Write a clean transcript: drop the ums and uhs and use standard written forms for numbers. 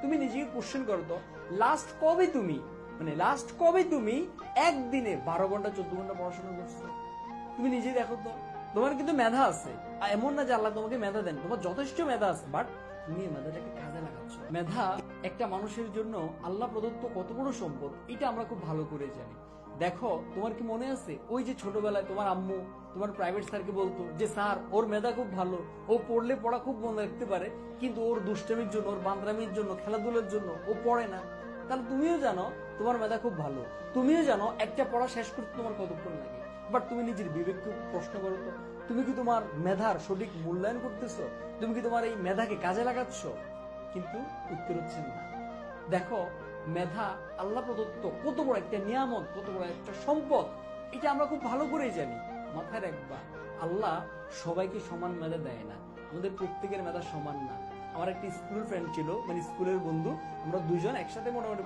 তুমি নিজেকে কোশ্চেন করো তো, লাস্ট কবে তুমি একদিনে 12 ঘন্টা 14 ঘন্টা পড়াশোনা করছো? তুমি নিজে দেখো তো। তোমার কিন্তু মেধা আছে, আর এমন না যে আল্লাহ তোমাকে মেধা দেন, তোমার যথেষ্ট মেধা আছে, বাট তুমি এই মেধাটাকে কাজে লাগাচ্ছ। মেধা একটা মানুষের জন্য আল্লাহ প্রদত্ত কত বড় সম্পদ, এটা আমরা খুব ভালো করে জানি। দেখো, তোমার কি মনে আছে ওই যে ছোটবেলায় তোমার আম্মু তোমার প্রাইভেট স্যারকে বলতো যে স্যার ওর মেধা খুব ভালো, ও পড়লে পড়া খুব মনে রাখতে পারে, কিন্তু ওর দুষ্টামির জন্য, ওর বান্দরামির জন্য, খেলাধুলার জন্য ও পড়ে না। তাহলে তুমিও জানো তোমার মেধা খুব ভালো, তুমিও জানো একটা পড়া শেষ করতে তোমার কতক্ষণ লাগে, বাট তুমি নিজের বিবেককে প্রশ্ন করো তো, তুমি কি তোমার মেধার সঠিক মূল্যায়ন করতেছো? তুমি কি তোমার এই মেধাকে কাজে লাগাচ্ছ? কিন্তু উত্তর হচ্ছে না। দেখো, মেধা আল্লাহ প্রদত্ত কত বড় একটা নিয়ামত, কত বড় একটা সম্পদ, এটা আমরা খুব ভালো করেই জানি। মাথায় রাখবা, আল্লাহ সবাইকে সমান মেধা দেয় না, আমাদের প্রত্যেকের মেধা সমান না। আমার একটি স্কুল ফ্রেন্ড ছিল, মানে স্কুলের বন্ধু, আমরা দুইজন একসাথে মোটামুটি